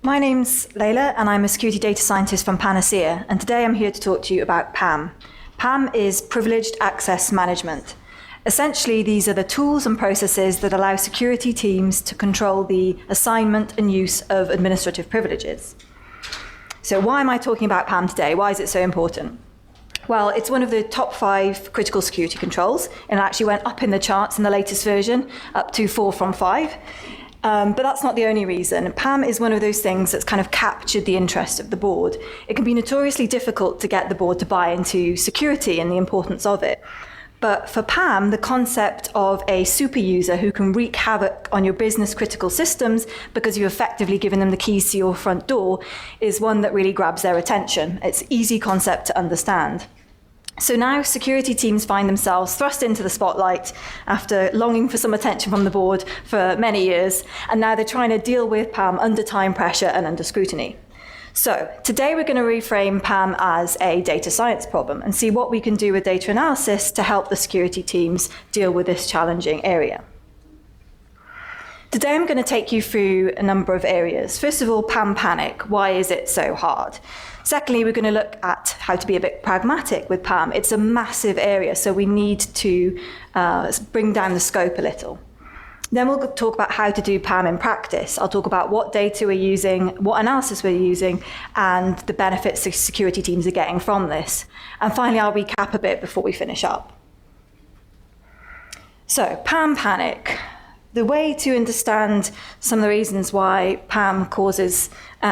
My name's Leila, and I'm a security data scientist from Panacea, and today I'm here to talk to you about PAM. PAM is Privileged Access Management. Essentially, these are the tools and processes that allow security teams to control the assignment and use of administrative privileges. So why am I talking about PAM today? Why is it so important? Well, it's one of the top 5 critical security controls, and it actually went up in the charts in the latest version, up to 4 from 5. But that's not the only reason. PAM is one of those things that's kind of captured the interest of the board. It can be notoriously difficult to get the board to buy into security and the importance of it. But for PAM, the concept of a super user who can wreak havoc on your business critical systems because you've effectively given them the keys to your front door is one that really grabs their attention. It's an easy concept to understand. So now security teams find themselves thrust into the spotlight after longing for some attention from the board for many years, and now they're trying to deal with PAM under time pressure and under scrutiny. So today we're going to reframe PAM as a data science problem and see what we can do with data analysis to help the security teams deal with this challenging area. Today I'm going to take you through a number of areas. First of all, PAM panic. Why is it so hard? Secondly, we're going to look at how to be a bit pragmatic with PAM. It's a massive area, so we need to bring down the scope a little. Then we'll talk about how to do PAM in practice. I'll talk about what data we're using, what analysis we're using, and the benefits the security teams are getting from this. And finally, I'll recap a bit before we finish up. So, PAM panic. The way to understand some of the reasons why PAM causes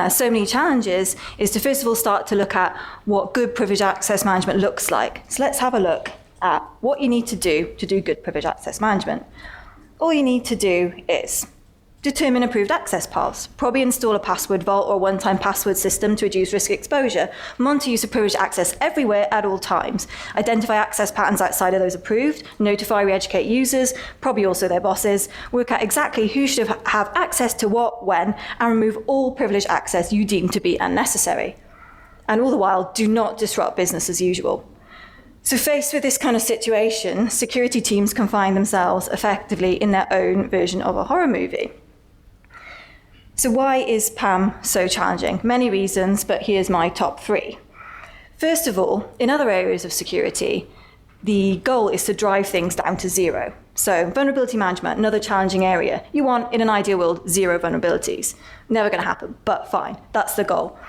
so many challenges is to first of all start to look at what good privileged access management looks like. So let's have a look at what you need to do good privileged access management. All you need to do is determine approved access paths, probably install a password vault or one-time password system to reduce risk exposure, monitor use of privileged access everywhere at all times, identify access patterns outside of those approved, notify, re-educate users, probably also their bosses, work out exactly who should have access to what, when, and remove all privileged access you deem to be unnecessary. And all the while, do not disrupt business as usual. So faced with this kind of situation, security teams can find themselves effectively in their own version of a horror movie. So why is PAM so challenging? Many reasons, but here's my top 3. First of all, in other areas of security, the goal is to drive things down to 0. So vulnerability management, another challenging area. You want, in an ideal world, 0 vulnerabilities. Never going to happen, but fine, that's the goal.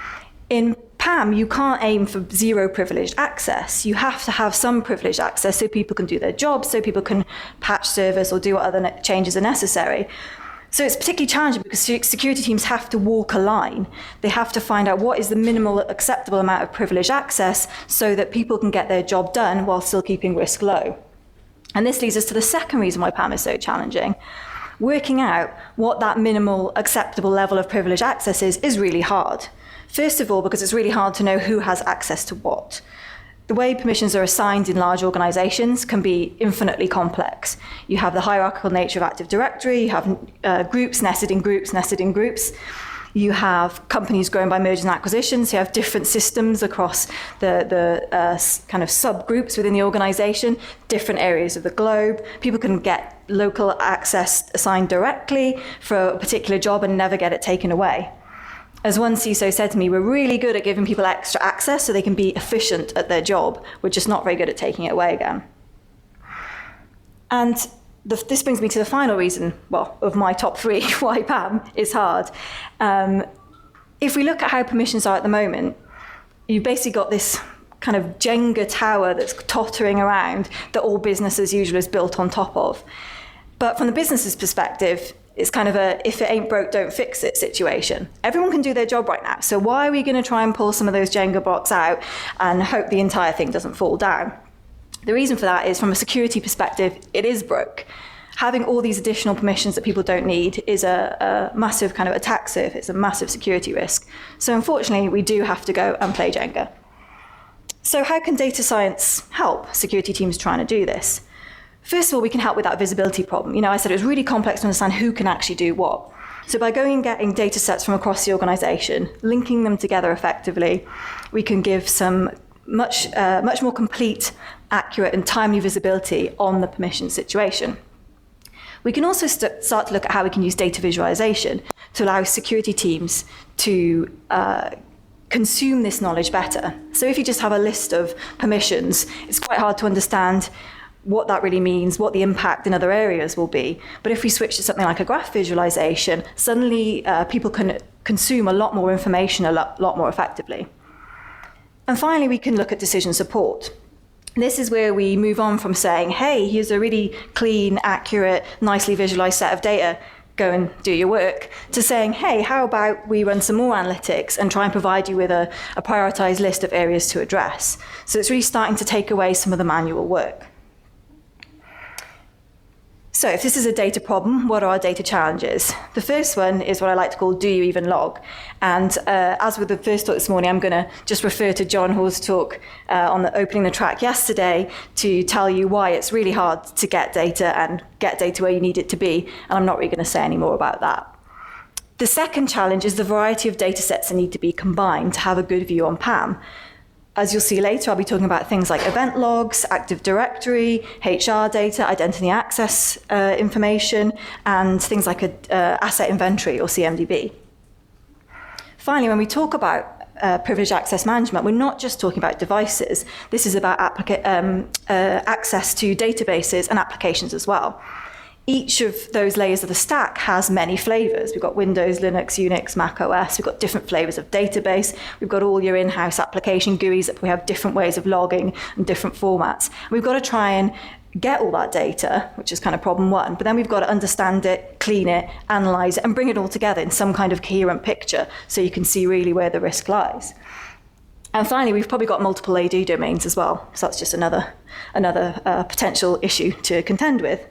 In PAM, you can't aim for 0 privileged access. You have to have some privileged access so people can do their jobs, so people can patch servers or do what other changes are necessary. So it's particularly challenging because security teams have to walk a line. They have to find out what is the minimal acceptable amount of privileged access so that people can get their job done while still keeping risk low. And this leads us to the second reason why PAM is so challenging. Working out what that minimal acceptable level of privileged access is really hard. First of all, because it's really hard to know who has access to what. The way permissions are assigned in large organizations can be infinitely complex. You have the hierarchical nature of Active Directory, you have groups nested in groups, nested in groups. You have companies growing by mergers and acquisitions, so you have different systems across the kind of subgroups within the organization, different areas of the globe. People can get local access assigned directly for a particular job and never get it taken away. As one CISO said to me, we're really good at giving people extra access so they can be efficient at their job. We're just not very good at taking it away again. And this brings me to the final reason, well, of my top 3, why PAM is hard. If we look at how permissions are at the moment, you've basically got this kind of Jenga tower that's tottering around that all business as usual is built on top of. But from the business's perspective, it's kind of a if it ain't broke, don't fix it situation. Everyone can do their job right now. So why are we going to try and pull some of those Jenga blocks out and hope the entire thing doesn't fall down? The reason for that is from a security perspective, it is broke. Having all these additional permissions that people don't need is a massive kind of attack surface, a massive security risk. So unfortunately, we do have to go and play Jenga. So how can data science help security teams trying to do this? First of all, we can help with that visibility problem. You know, I said it was really complex to understand who can actually do what. So by going and getting data sets from across the organization, linking them together effectively, we can give some much more complete, accurate, and timely visibility on the permission situation. We can also start to look at how we can use data visualization to allow security teams to consume this knowledge better. So if you just have a list of permissions, it's quite hard to understand what that really means, what the impact in other areas will be. But if we switch to something like a graph visualization, suddenly people can consume a lot more information a lot more effectively. And finally, we can look at decision support. This is where we move on from saying, hey, here's a really clean, accurate, nicely visualized set of data, go and do your work, to saying, hey, how about we run some more analytics and try and provide you with a prioritized list of areas to address. So it's really starting to take away some of the manual work. So if this is a data problem, what are our data challenges? The first one is what I like to call, do you even log? And as with the first talk this morning, I'm going to just refer to John Hall's talk on opening the track yesterday to tell you why it's really hard to get data and get data where you need it to be. And I'm not really going to say any more about that. The second challenge is the variety of data sets that need to be combined to have a good view on PAM. As you'll see later, I'll be talking about things like event logs, Active Directory, HR data, identity access information, and things like asset inventory or CMDB. Finally, when we talk about privileged access management, we're not just talking about devices. This is about access to databases and applications as well. Each of those layers of the stack has many flavors. We've got Windows, Linux, Unix, Mac OS. We've got different flavors of database. We've got all your in-house application GUIs that we have different ways of logging and different formats. We've got to try and get all that data, which is kind of problem one, but then we've got to understand it, clean it, analyze it, and bring it all together in some kind of coherent picture so you can see really where the risk lies. And finally, we've probably got multiple AD domains as well. So that's just another potential issue to contend with.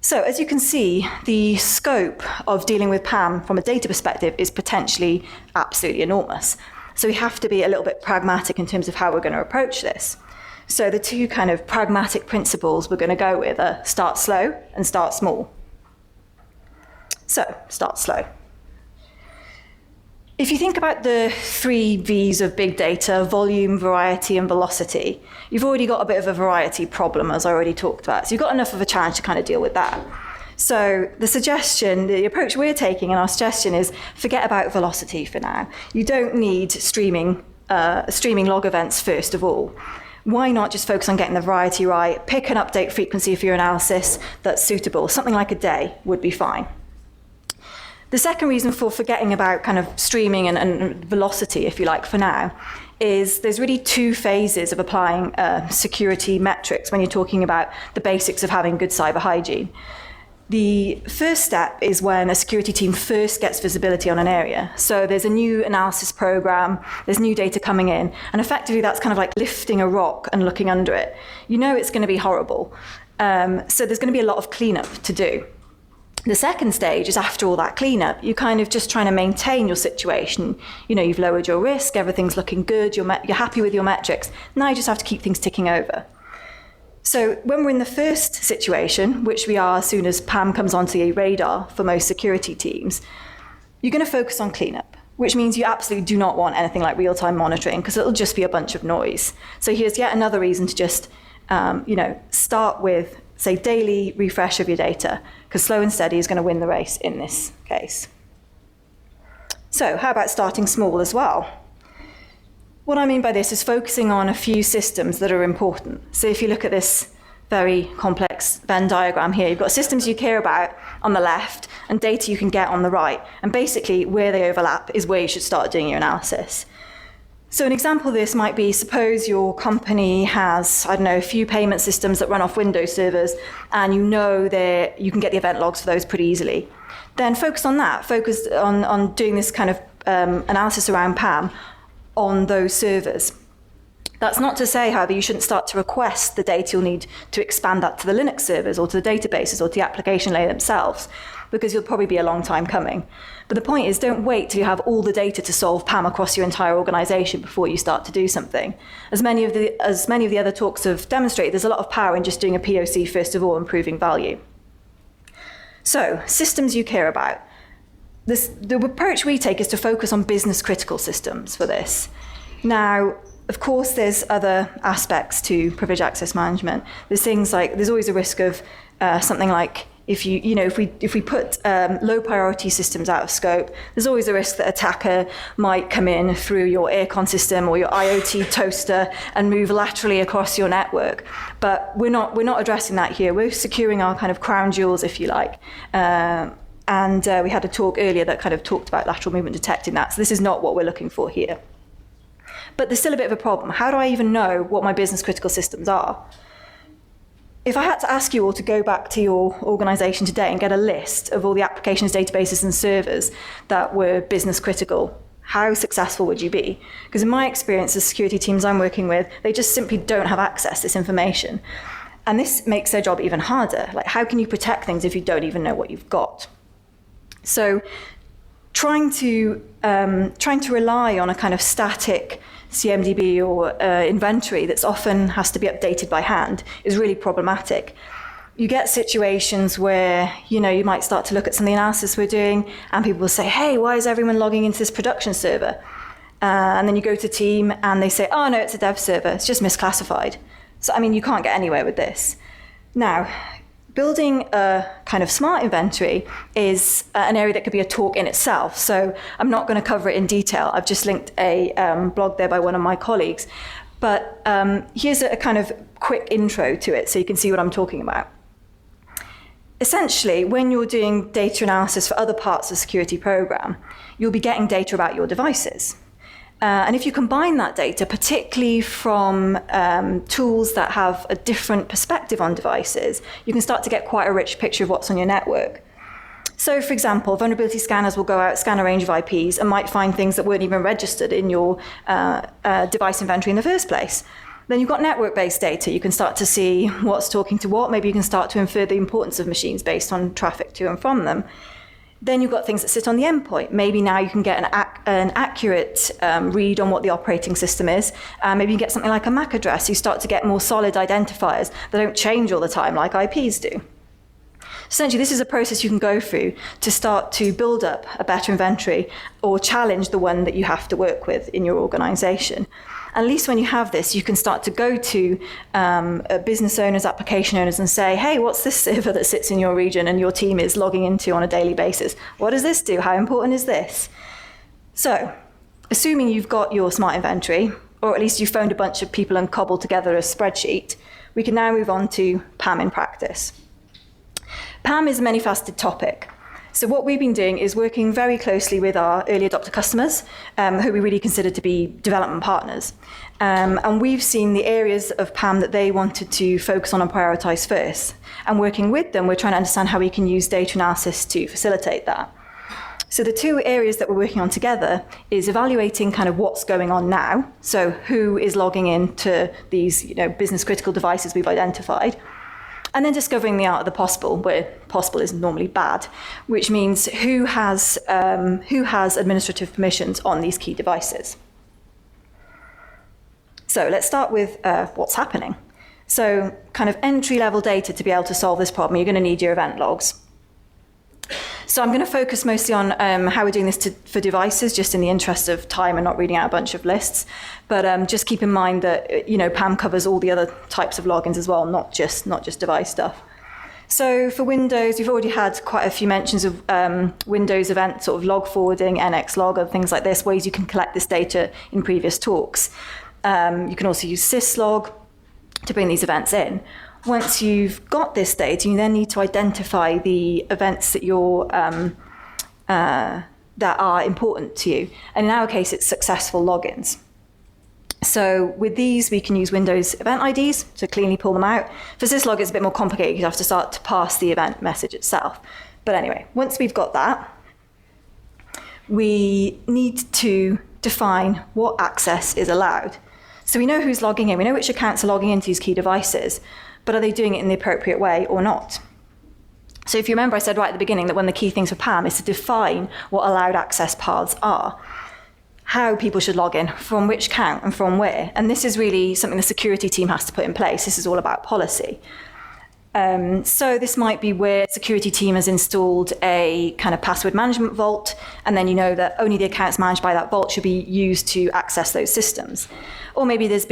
So as you can see, the scope of dealing with PAM from a data perspective is potentially absolutely enormous. So we have to be a little bit pragmatic in terms of how we're going to approach this. So the two kind of pragmatic principles we're going to go with are start slow and start small. So start slow. If you think about the 3 V's of big data, volume, variety, and velocity, you've already got a bit of a variety problem, as I already talked about. So you've got enough of a challenge to kind of deal with that. So the approach we're taking, and our suggestion is forget about velocity for now. You don't need streaming log events first of all. Why not just focus on getting the variety right, pick an update frequency for your analysis that's suitable. Something like a day would be fine. The second reason for forgetting about kind of streaming and velocity, if you like, for now, is there's really 2 phases of applying security metrics when you're talking about the basics of having good cyber hygiene. The first step is when a security team first gets visibility on an area. So there's a new analysis program, there's new data coming in, and effectively that's kind of like lifting a rock and looking under it. You know it's going to be horrible. So there's going to be a lot of cleanup to do. The second stage is after all that cleanup, you're kind of just trying to maintain your situation. You know, you've lowered your risk, everything's looking good, you're happy with your metrics. Now you just have to keep things ticking over. So when we're in the first situation, which we are as soon as PAM comes onto the radar for most security teams, you're going to focus on cleanup, which means you absolutely do not want anything like real-time monitoring because it'll just be a bunch of noise. So here's yet another reason to just, start with, say, daily refresh of your data, because slow and steady is going to win the race in this case. So how about starting small as well? What I mean by this is focusing on a few systems that are important. So if you look at this very complex Venn diagram here, you've got systems you care about on the left and data you can get on the right. And basically where they overlap is where you should start doing your analysis. So an example of this might be, suppose your company has, a few payment systems that run off Windows servers, and you know that you can get the event logs for those pretty easily. Then focus on that. Focus on doing this kind of analysis around PAM on those servers. That's not to say, however, you shouldn't start to request the data you'll need to expand that to the Linux servers or to the databases or to the application layer themselves, because you'll probably be a long time coming. But the point is, don't wait till you have all the data to solve PAM across your entire organization before you start to do something. As many of the other talks have demonstrated, there's a lot of power in just doing a POC first of all and proving value. So, systems you care about. The approach we take is to focus on business critical systems for this. Now, Of course, there's other aspects to privileged access management. There's things like, there's always a risk of something like, if we put low priority systems out of scope, there's always a risk that an attacker might come in through your aircon system or your IoT toaster and move laterally across your network. But we're not addressing that here. We're securing our kind of crown jewels, if you like. And we had a talk earlier that kind of talked about lateral movement detecting that. So this is not what we're looking for here. But there's still a bit of a problem. How do I even know what my business critical systems are? If I had to ask you all to go back to your organization today and get a list of all the applications, databases, and servers that were business critical, how successful would you be? Because in my experience, the security teams I'm working with, they just simply don't have access to this information. And this makes their job even harder. Like, how can you protect things if you don't even know what you've got? So trying to rely on a kind of static CMDB or inventory that's often has to be updated by hand is really problematic. You get situations where, you might start to look at some of the analysis we're doing and people will say, hey, why is everyone logging into this production server? And then you go to team and they say, oh, no, it's a dev server. It's just misclassified. So, you can't get anywhere with this. Now, building a kind of smart inventory is an area that could be a talk in itself. So I'm not going to cover it in detail. I've just linked a blog there by one of my colleagues. But here's a kind of quick intro to it so you can see what I'm talking about. Essentially, when you're doing data analysis for other parts of the security program, you'll be getting data about your devices. And if you combine that data, particularly from tools that have a different perspective on devices, you can start to get quite a rich picture of what's on your network. So, for example, vulnerability scanners will go out, scan a range of IPs, and might find things that weren't even registered in your device inventory in the first place. Then you've got network-based data. You can start to see what's talking to what. Maybe you can start to infer the importance of machines based on traffic to and from them. Then you've got things that sit on the endpoint. Maybe now you can get an accurate read on what the operating system is. Maybe you get something like a MAC address. You start to get more solid identifiers that don't change all the time like IPs do. Essentially, this is a process you can go through to start to build up a better inventory or challenge the one that you have to work with in your organization. At least when you have this, you can start to go to business owners, application owners, and say, hey, what's this server that sits in your region and your team is logging into on a daily basis? What does this do? How important is this? So, assuming you've got your smart inventory, or at least you've phoned a bunch of people and cobbled together a spreadsheet, we can now move on to PAM in practice. PAM is a many-faceted topic. So what we've been doing is working very closely with our early adopter customers, who we really consider to be development partners. And we've seen the areas of PAM that they wanted to focus on and prioritize first. And working with them, we're trying to understand how we can use data analysis to facilitate that. So the two areas that we're working on together is evaluating kind of what's going on now. So who is logging into these business critical devices we've identified. And then discovering the art of the possible, where possible is normally bad, which means who has administrative permissions on these key devices. So let's start with what's happening. So kind of entry-level data to be able to solve this problem, you're going to need your event logs. So I'm going to focus mostly on how we're doing this for devices, just in the interest of time and not reading out a bunch of lists. But just keep in mind that PAM covers all the other types of logins as well, not just device stuff. So for Windows, we've already had quite a few mentions of Windows event sort of log forwarding, NX log, and things like this, ways you can collect this data in previous talks. You can also use syslog to bring these events in. Once you've got this data, you then need to identify the events that that are important to you. And in our case, it's successful logins. So with these, we can use Windows event IDs to cleanly pull them out. For syslog, it's a bit more complicated. You have to start to parse the event message itself. But anyway, once we've got that, we need to define what access is allowed. So we know who's logging in. We know which accounts are logging into these key devices. But are they doing it in the appropriate way or not? So if you remember, I said right at the beginning that one of the key things for PAM is to define what allowed access paths are, how people should log in, from which account and from where. And this is really something the security team has to put in place. This is all about policy. So this might be where the security team has installed a kind of password management vault, and then you know that only the accounts managed by that vault should be used to access those systems. Or maybe there's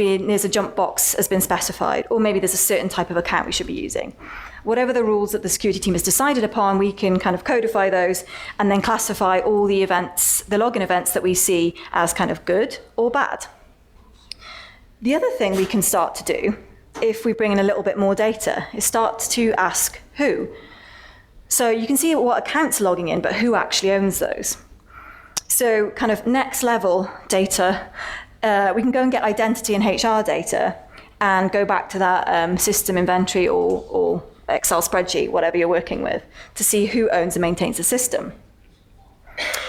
a jump box has been specified, or maybe there's a certain type of account we should be using. Whatever the rules that the security team has decided upon, we can kind of codify those and then classify all the events, the login events that we see as kind of good or bad. The other thing we can start to do, if we bring in a little bit more data, is start to ask who. So you can see what accounts are logging in, but who actually owns those. So kind of next level data, we can go and get identity and HR data and go back to that system inventory or Excel spreadsheet, whatever you're working with, to see who owns and maintains the system.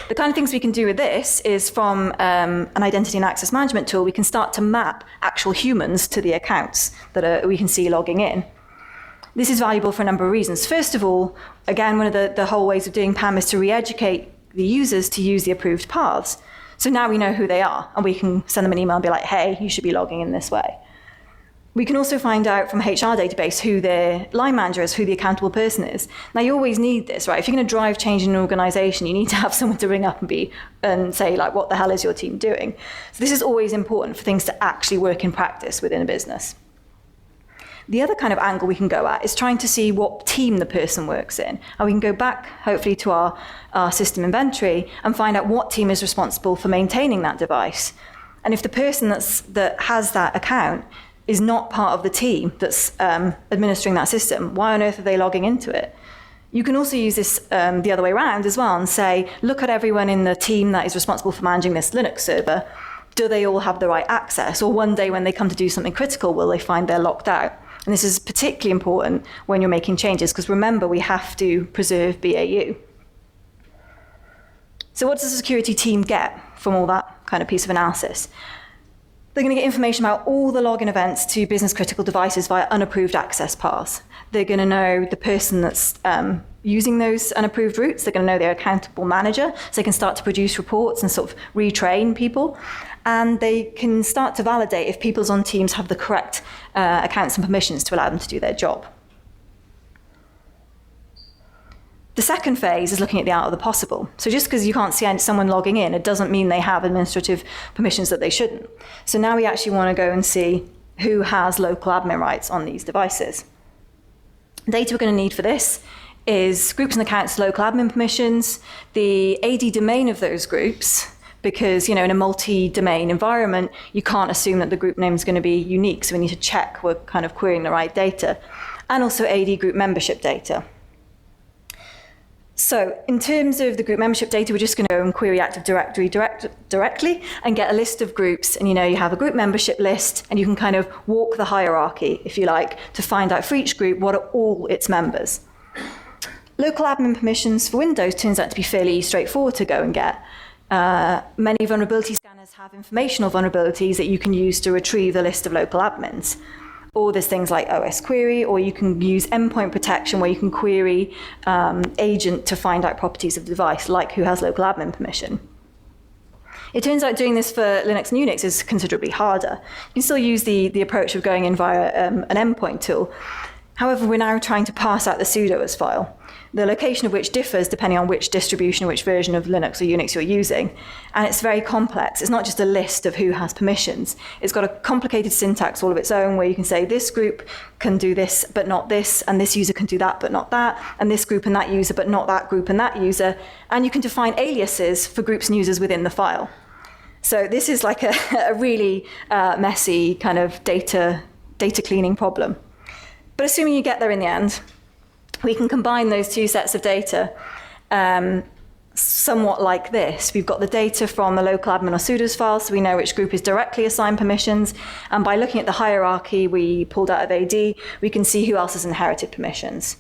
The kind of things we can do with this is from an identity and access management tool, we can start to map actual humans to the accounts that we can see logging in. This is valuable for a number of reasons. First of all, again, one of the whole ways of doing PAM is to re-educate the users to use the approved paths. So now we know who they are, and we can send them an email and be like, hey, you should be logging in this way. We can also find out from a HR database who their line manager is, who the accountable person is. Now, you always need this, right? If you're going to drive change in an organization, you need to have someone to ring up and say, like, what the hell is your team doing? So this is always important for things to actually work in practice within a business. The other kind of angle we can go at is trying to see what team the person works in. And we can go back, hopefully, to our system inventory and find out what team is responsible for maintaining that device. And if the person that has that account is not part of the team that's administering that system, why on earth are they logging into it? You can also use this the other way around as well and say, look at everyone in the team that is responsible for managing this Linux server. Do they all have the right access? Or one day when they come to do something critical, will they find they're locked out? And this is particularly important when you're making changes, because remember, we have to preserve BAU. So what does the security team get from all that kind of piece of analysis? They're going to get information about all the login events to business critical devices via unapproved access paths. They're going to know the person that's using those unapproved routes. They're going to know their accountable manager, so they can start to produce reports and sort of retrain people. And they can start to validate if people on teams have the correct accounts and permissions to allow them to do their job. The second phase is looking at the art of the possible. So just because you can't see someone logging in, it doesn't mean they have administrative permissions that they shouldn't. So now we actually want to go and see who has local admin rights on these devices. Data we're going to need for this is groups and accounts local admin permissions, the AD domain of those groups, because in a multi-domain environment, you can't assume that the group name is going to be unique, so we need to check we're kind of querying the right data, and also AD group membership data. So in terms of the group membership data, we're just going to go and query Active Directory directly and get a list of groups. And you have a group membership list, and you can kind of walk the hierarchy, if you like, to find out for each group what are all its members. Local admin permissions for Windows turns out to be fairly straightforward to go and get. Many vulnerability scanners have informational vulnerabilities that you can use to retrieve the list of local admins. Or there's things like OS query, or you can use endpoint protection where you can query agent to find out properties of the device, like who has local admin permission. It turns out doing this for Linux and Unix is considerably harder. You can still use the approach of going in via an endpoint tool. However, we're now trying to parse out the sudoers file, the location of which differs depending on which distribution, which version of Linux or Unix you're using. And it's very complex. It's not just a list of who has permissions. It's got a complicated syntax all of its own, where you can say this group can do this, but not this, and this user can do that, but not that, and this group and that user, but not that group and that user. And you can define aliases for groups and users within the file. So this is like a really messy kind of data cleaning problem. But assuming you get there in the end, we can combine those two sets of data somewhat like this. We've got the data from the local admin or sudoers file, so we know which group is directly assigned permissions. And by looking at the hierarchy we pulled out of AD, we can see who else has inherited permissions.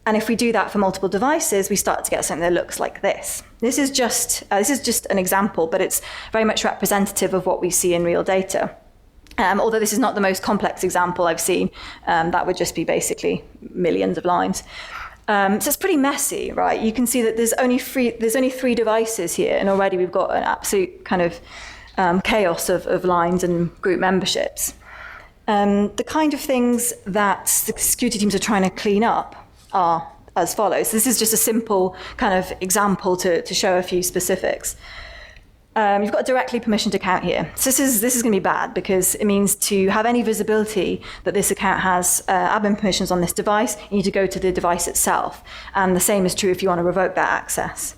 And if we do that for multiple devices, we start to get something that looks like this. This is just an example, but it's very much representative of what we see in real data. Although this is not the most complex example I've seen, that would just be basically millions of lines. So it's pretty messy, right? You can see that there's only three devices here, and already we've got an absolute kind of chaos of lines and group memberships. The kind of things that the security teams are trying to clean up are as follows. This is just a simple kind of example to show a few specifics. You've got a directly permissioned account here. So this is going to be bad because it means to have any visibility that this account has admin permissions on this device, you need to go to the device itself. And the same is true if you want to revoke that access.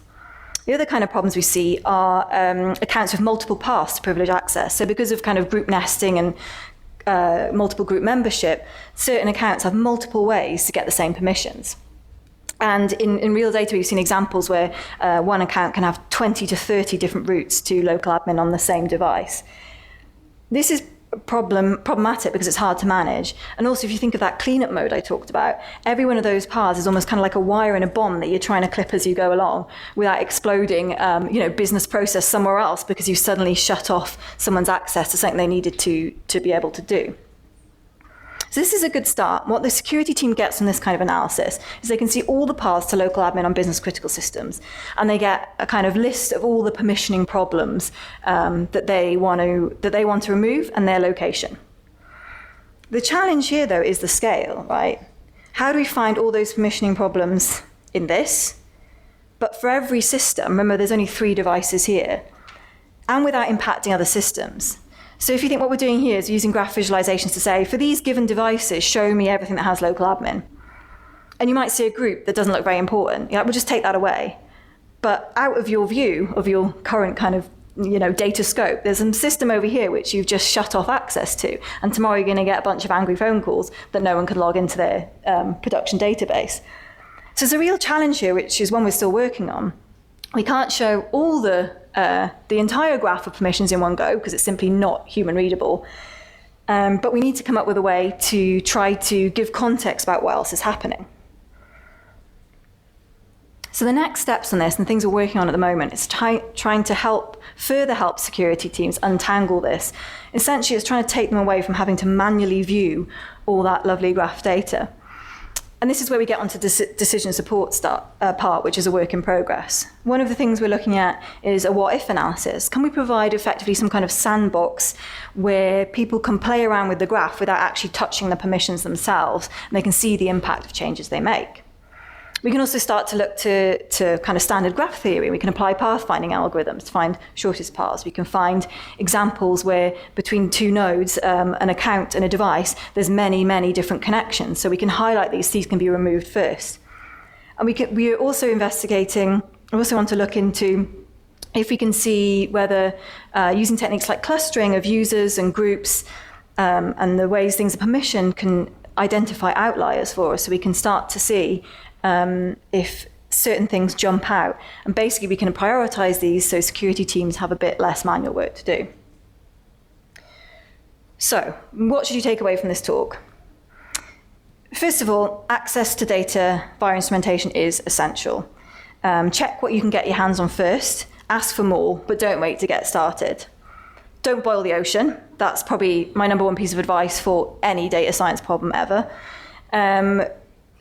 The other kind of problems we see are accounts with multiple paths to privilege access. So because of kind of group nesting and multiple group membership, certain accounts have multiple ways to get the same permissions. And in real data, we've seen examples where one account can have 20 to 30 different routes to local admin on the same device. This is problematic because it's hard to manage. And also, if you think of that cleanup mode I talked about, every one of those paths is almost kind of like a wire in a bomb that you're trying to clip as you go along without exploding, business process somewhere else because you suddenly shut off someone's access to something they needed to be able to do. So this is a good start. What the security team gets from this kind of analysis is they can see all the paths to local admin on business critical systems, and they get a kind of list of all the permissioning problems that they want to remove and their location. The challenge here, though, is the scale, right? How do we find all those permissioning problems in this? But for every system, remember there's only 3 devices here, and without impacting other systems. So if you think what we're doing here is using graph visualizations to say, for these given devices, show me everything that has local admin. And you might see a group that doesn't look very important. We'll just take that away. But out of your view of your current kind of data scope, there's a system over here which you've just shut off access to. And tomorrow you're going to get a bunch of angry phone calls that no one can log into their production database. So there's a real challenge here, which is one we're still working on. We can't show all the entire graph of permissions in one go because it's simply not human readable. But we need to come up with a way to try to give context about what else is happening. So the next steps on this and things we're working on at the moment is trying to further help security teams untangle this. Essentially, it's trying to take them away from having to manually view all that lovely graph data. And this is where we get onto decision support part, which is a work in progress. One of the things we're looking at is a what-if analysis. Can we provide effectively some kind of sandbox where people can play around with the graph without actually touching the permissions themselves, and they can see the impact of changes they make? We can also start to look to kind of standard graph theory. We can apply pathfinding algorithms to find shortest paths. We can find examples where between 2 nodes, an account and a device, there's many, many different connections. So we can highlight these can be removed first. And we are also investigating, we also want to look into if we can see whether using techniques like clustering of users and groups and the ways things are permissioned can identify outliers for us, so we can start to see if certain things jump out. And basically we can prioritize these so security teams have a bit less manual work to do. So what should you take away from this talk? First of all, access to data via instrumentation is essential. Check what you can get your hands on first, ask for more, but don't wait to get started. Don't boil the ocean. That's probably my number 1 piece of advice for any data science problem ever.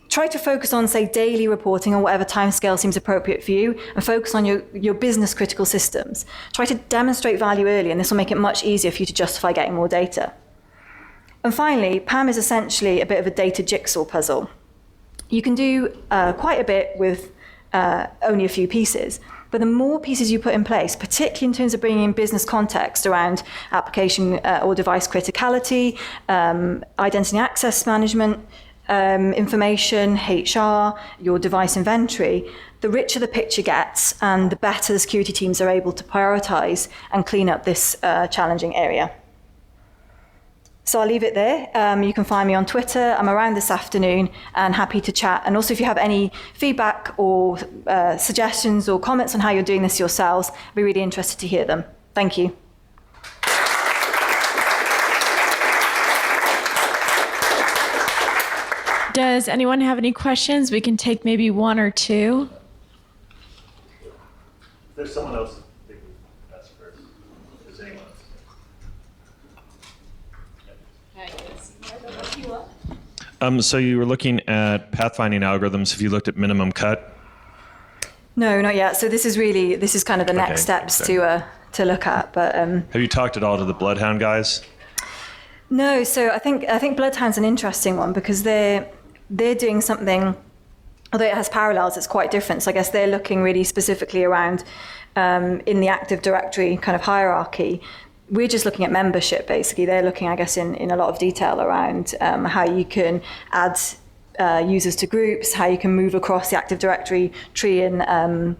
Try to focus on, say, daily reporting or whatever timescale seems appropriate for you, and focus on your business critical systems. Try to demonstrate value early, and this will make it much easier for you to justify getting more data. And finally, PAM is essentially a bit of a data jigsaw puzzle. You can do quite a bit with only a few pieces, but the more pieces you put in place, particularly in terms of bringing in business context around application or device criticality, identity and access management, information, HR, your device inventory, the richer the picture gets and the better the security teams are able to prioritize and clean up this challenging area. So I'll leave it there. You can find me on Twitter. I'm around this afternoon and happy to chat. And also if you have any feedback or suggestions or comments on how you're doing this yourselves, I'd be really interested to hear them. Thank you. Does anyone have any questions? We can take maybe 1 or 2. There's someone else that can ask first. Does anyone else? So you were looking at pathfinding algorithms. Have you looked at minimum cut? No, not yet. So this is kind of the next steps to look at. But have you talked at all to the Bloodhound guys? No, so I think Bloodhound's an interesting one because they're doing something, although it has parallels, it's quite different. So I guess they're looking really specifically around in the Active Directory kind of hierarchy. We're just looking at membership, basically. They're looking, I guess, in a lot of detail around how you can add users to groups, how you can move across the Active Directory tree and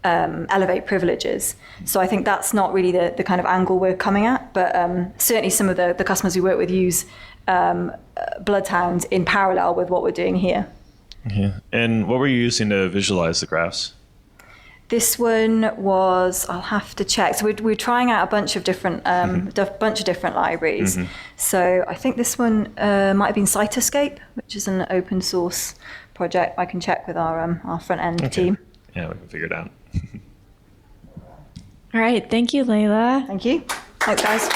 elevate privileges. So I think that's not really the kind of angle we're coming at, but certainly some of the customers we work with use Bloodhound in parallel with what we're doing here. Yeah. And what were you using to visualize the graphs? This one was, I'll have to check. So we're trying out a bunch of different libraries. Mm-hmm. So I think this one might have been Cytoscape, which is an open source project. I can check with our front end team. Yeah, we can figure it out. All right. Thank you, Leila. Thank you. Thanks, guys.